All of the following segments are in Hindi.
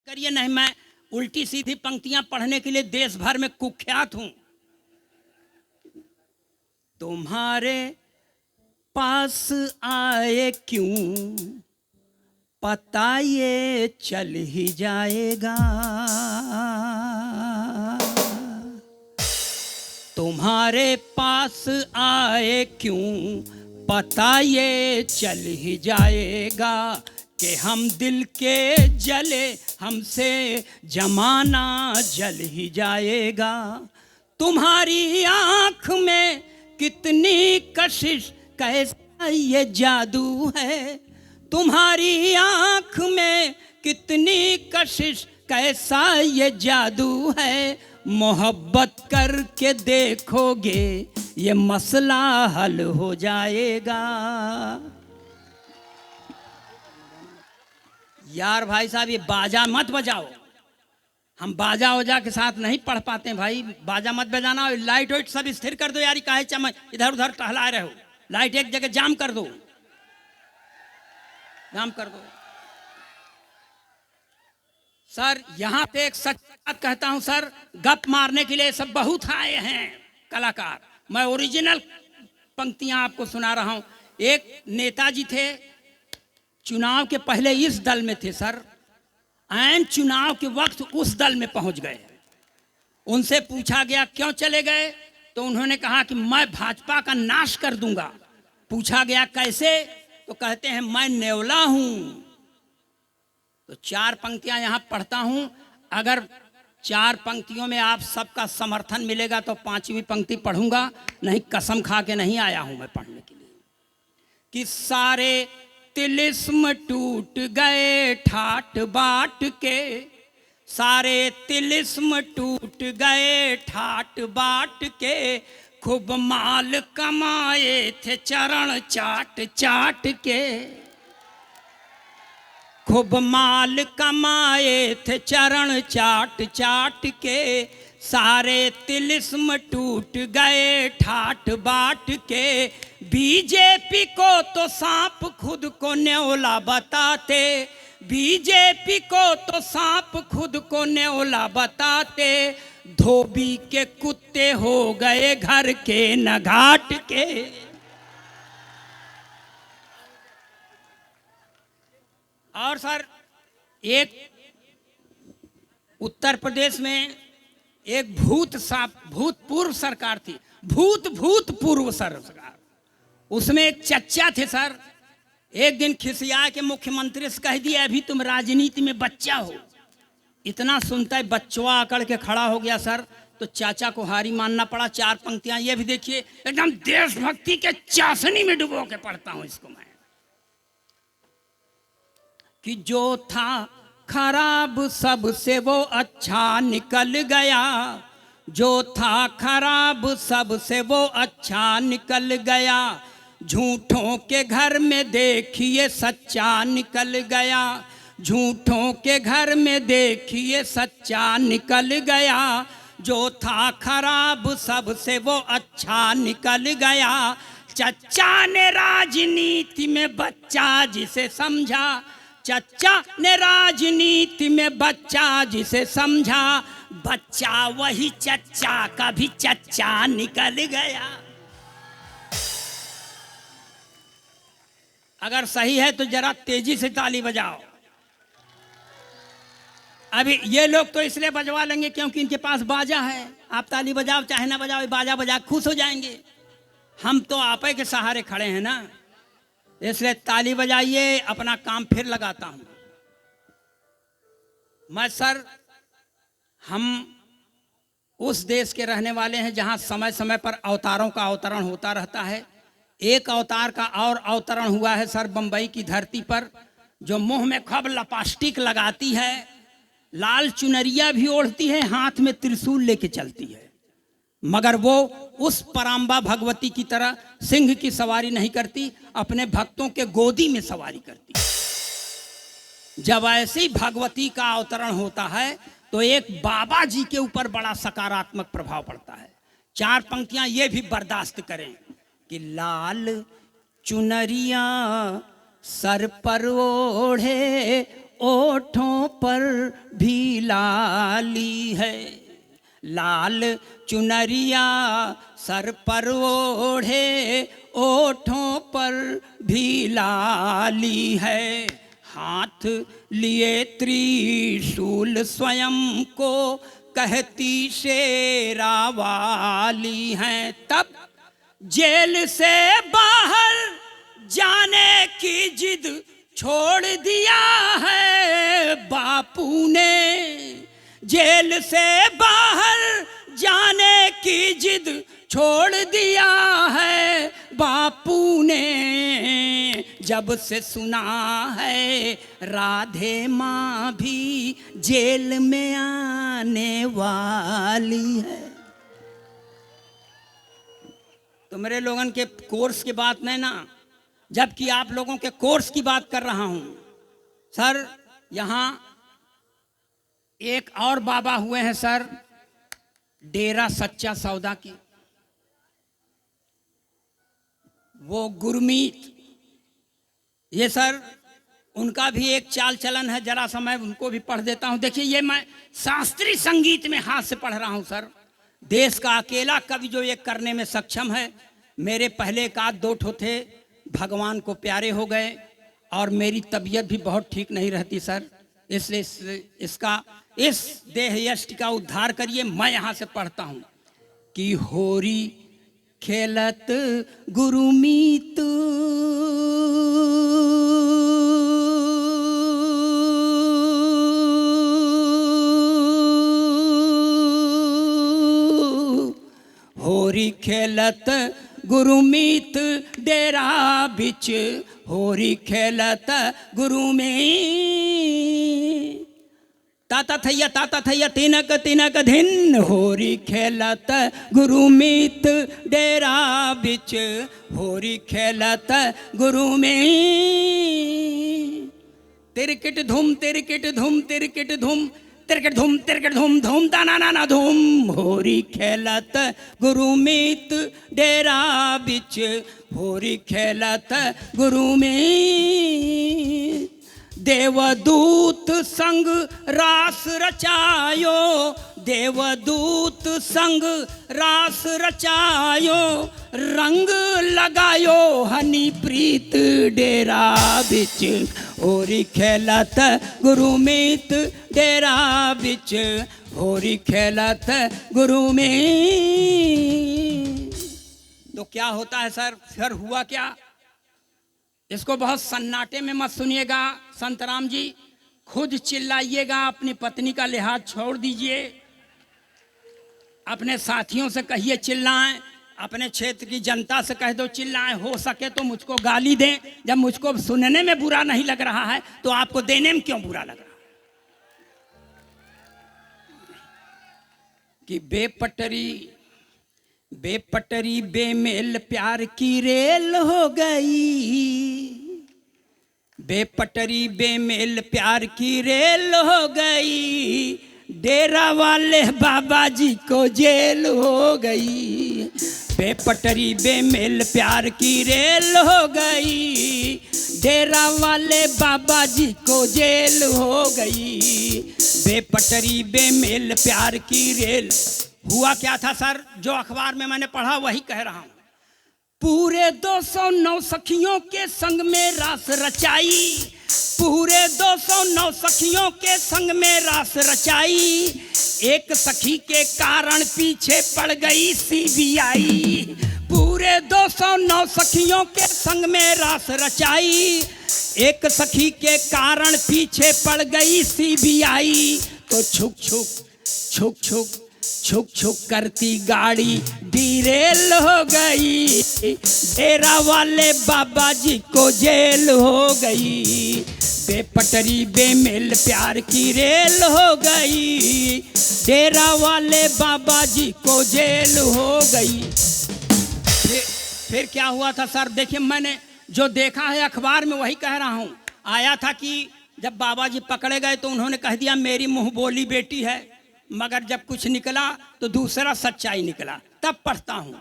करिए नहीं, मैं उल्टी सीधी पंक्तियां पढ़ने के लिए देश भर में कुख्यात हूं। तुम्हारे पास आए क्यों पता ये चल ही जाएगा, तुम्हारे पास आए क्यों पता ये चल ही जाएगा कि हम दिल के जले हमसे जमाना जल ही जाएगा। तुम्हारी आँख में कितनी कशिश कैसा ये जादू है, तुम्हारी आँख में कितनी कशिश कैसा ये जादू है, मोहब्बत करके देखोगे ये मसला हल हो जाएगा। यार भाई साहब ये बाजा मत बजाओ, हम बाजा वजा के साथ नहीं पढ़ पाते हैं भाई, बाजा मत बजाना। लाइट वाइट सब स्थिर कर दो यार, काहे चमक इधर उधर टहला रहे हो, लाइट एक जगह जाम कर दो, जाम कर दो। सर यहाँ पे एक सच बात कहता हूं सर, गप मारने के लिए सब बहुत आए हैं कलाकार, मैं ओरिजिनल पंक्तियां आपको सुना रहा हूं। एक नेताजी थे, चुनाव के पहले इस दल में थे सर, ऐन चुनाव के वक्त उस दल में पहुंच गए। उनसे पूछा गया क्यों चले गए, तो उन्होंने कहा कि मैं भाजपा का नाश कर दूंगा। पूछा गया कैसे, तो कहते हैं मैं नेवला हूं। तो चार पंक्तियां यहां पढ़ता हूं, अगर चार पंक्तियों में आप सबका समर्थन मिलेगा तो पांचवी पंक्ति पढ़ूंगा, नहीं कसम खा के नहीं आया हूं मैं पढ़ने के लिए। कि सारे तिलिस्म टूट गए ठाट बाट के, सारे तिलिस्म टूट गए ठाट बाट के, खूब माल कमाए थे चरण चाट चाट के, खूब माल कमाए थे चरण चाट चाट के, सारे तिलिस्म टूट गए ठाट बाट के, बीजेपी को तो सांप खुद को न्योला बताते, बीजेपी को तो सांप खुद को न्योला बताते, धोबी के कुत्ते हो गए घर के न घाट के। और सर एक उत्तर प्रदेश में एक भूतपूर्व सरकार थी, भूतपूर्व सरकार, उसमें एक चच्चा थे सर। एक दिन खिसिया के मुख्यमंत्री से कह दिया अभी तुम राजनीति में बच्चा हो। इतना सुनता है बच्चवा आकर के खड़ा हो गया सर, तो चाचा को हारी मानना पड़ा। चार पंक्तियां ये भी देखिए, एकदम देशभक्ति के चाशनी में डुबो के पढ़ता हूं इसको मैं। कि जो था खराब सबसे वो अच्छा निकल गया, जो था खराब सबसे वो अच्छा निकल गया, झूठों के घर में देखिए सच्चा निकल गया, झूठों के घर में देखिए सच्चा निकल गया, जो था खराब सबसे वो अच्छा निकल गया, चच्चा ने राजनीति में बच्चा जिसे समझा, चच्चा ने राजनीति में बच्चा जिसे समझा, बच्चा वही चच्चा का भी चच्चा निकल गया। अगर सही है तो जरा तेजी से ताली बजाओ। अभी ये लोग तो इसलिए बजवा लेंगे क्योंकि इनके पास बाजा है, आप ताली बजाओ चाहे ना बजाओ, बाजा बजा खुश हो जाएंगे। हम तो आप ही के सहारे खड़े हैं ना, इसलिए ताली बजाइए, अपना काम फिर लगाता हूं मैं। सर हम उस देश के रहने वाले हैं जहां समय समय पर अवतारों का अवतरण होता रहता है। एक अवतार का और अवतरण हुआ है सर बंबई की धरती पर, जो मुंह में खूब लपास्टिक लगाती है, लाल चुनरिया भी ओढ़ती है, हाथ में त्रिशूल लेके चलती है, मगर वो उस पराम्बा भगवती की तरह सिंह की सवारी नहीं करती, अपने भक्तों के गोदी में सवारी करती। जब ऐसी भगवती का अवतरण होता है तो एक बाबा जी के ऊपर बड़ा सकारात्मक प्रभाव पड़ता है। चार पंक्तियां ये भी बर्दाश्त करें कि लाल चुनरिया सर पर ओढ़े ओठों पर भी लाली है, लाल चुनरिया सर पर ओढ़े, ओठों पर भी लाली है, हाथ लिए त्रिशूल स्वयं को कहती शेरा वाली हैं। तब जेल से बाहर जाने की जिद छोड़ दिया है बापू ने, जेल से बाहर जाने की जिद छोड़ दिया है बापू ने, जब से सुना है राधे माँ भी जेल में आने वाली है। तो मेरे लोगन के कोर्स की बात नहीं ना, जबकि आप लोगों के कोर्स की बात कर रहा हूं। सर यहां एक और बाबा हुए हैं सर, डेरा सच्चा सौदा की, वो गुरमीत, ये सर उनका भी एक चाल चलन है, जरा सा मैं उनको भी पढ़ देता हूं। देखिए ये मैं शास्त्रीय संगीत में हाथ से पढ़ रहा हूं सर। देश का अकेला कवि जो ये करने में सक्षम है। मेरे पहले एक आध दो ठो थे, भगवान को प्यारे हो गए और मेरी तबीयत भी बहुत ठीक नहीं रहती सर, इसलिए इसका इस देह यष्टि का उद्धार करिए। मैं यहाँ से पढ़ता हूँ कि होरी खेलत गुरुमीत, होरी खेलत गुरुमीत डेरा बिच, होरी खेलत गुरु में ताता थैया तिनक तिनक धिन, होरी खेलत गुरुमीत डेरा बिच, होरी खेलत गुरु में तिरकिट धूम तिरकिट धूम तिरकिट धूम तिरकिट धूम तिरकिट धूम धूम दाना नाना धूम, होरी खेलत गुरुमीत डेरा बिच, होरी खेलत गुरु में देवदूत संग रास रचायो, देवदूत संग रास रचायो, रंग लगायो हनी प्रीत डेरा बिच, होरी खेलत गुरुमीत डेरा बिच, होरी खेलत गुरु में। तो क्या होता है सर, फिर हुआ क्या, इसको बहुत सन्नाटे में मत सुनिएगा संतराम जी, खुद चिल्लाइएगा, अपनी पत्नी का लिहाज छोड़ दीजिए, अपने साथियों से कहिए चिल्लाएं, अपने क्षेत्र की जनता से कह दो चिल्लाएं, हो सके तो मुझको गाली दें। जब मुझको सुनने में बुरा नहीं लग रहा है तो आपको देने में क्यों बुरा लग रहा है। कि बेपटरी बेमेल प्यार की रेल हो गई, बेपटरी बेमेल प्यार की रेल हो गई, डेरा वाले बाबा जी को जेल हो गई, बेपटरी बेमेल प्यार की रेल हो गई, डेरा वाले बाबा जी को जेल हो गई, बेपटरी बेमेल प्यार की रेल। हुआ क्या था सर, जो अखबार में मैंने पढ़ा वही कह रहा हूं। पूरे 209 सखियों के संग में रास रचाई, पूरे 209 सखियों के संग में रास रचाई, एक सखी के कारण पीछे पड़ गई सीबीआई, पूरे 209 सखियों के संग में रास रचाई, एक सखी के कारण पीछे पड़ गई सीबीआई, तो छुक छुक छुक छुक छुक छुक करती गाड़ी डीरेल हो गई, डेरा वाले बाबा जी को जेल हो गई, बेपटरी बेमेल प्यार की रेल हो गई, डेरा वाले बाबा जी को जेल हो गई। फिर क्या हुआ था सर, देखिए मैंने जो देखा है अखबार में वही कह रहा हूँ। आया था कि जब बाबा जी पकड़े गए तो उन्होंने कह दिया मेरी मुंह बोली बेटी है, मगर जब कुछ निकला तो दूसरा सच्चाई निकला। तब पढ़ता हूं,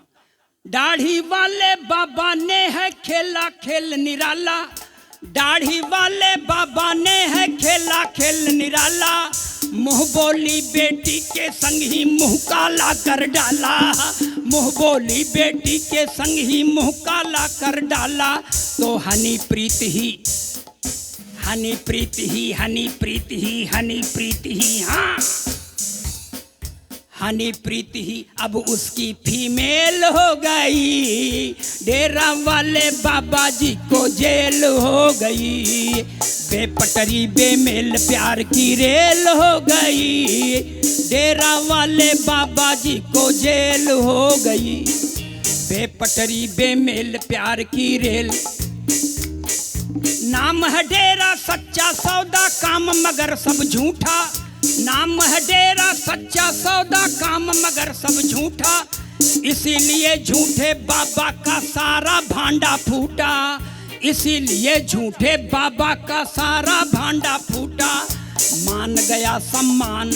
दाढ़ी वाले बाबा ने है खेला खेल निराला, दाढ़ी वाले बाबा ने है खेला खेल निराला, मुंह बोली बेटी के संग ही मुंह काला कर डाला, मुंह बोली बेटी के संग ही मुंह काला कर डाला। तो हनी प्रीत ही, हनी प्रीत ही, हनी प्रीत ही, हनी प्रीत ही, हाँ हनी प्रीत ही अब उसकी फीमेल हो गई, डेरा वाले बाबा जी को जेल हो गई, बेपटरी बेमेल प्यार की रेल हो गई, डेरा वाले बाबा जी को जेल हो गई, बेपटरी बेमेल प्यार की रेल। नाम है डेरा सच्चा सौदा, काम मगर सब झूठा, नाम है डेरा सच्चा सौदा, काम मगर सब झूठा, इसीलिए झूठे बाबा का सारा भांडा फूटा, इसीलिए झूठे बाबा का सारा भांडा फूटा। मान गया सम्मान,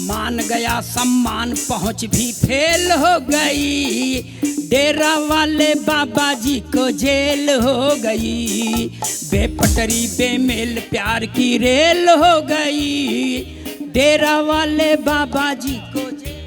मान गया सम्मान, पहुंच भी फेल हो गई, डेरा वाले बाबा जी को जेल हो गई, बेपटरी बेमेल प्यार की रेल हो गई, डेरा वाले बाबा जी को जेल।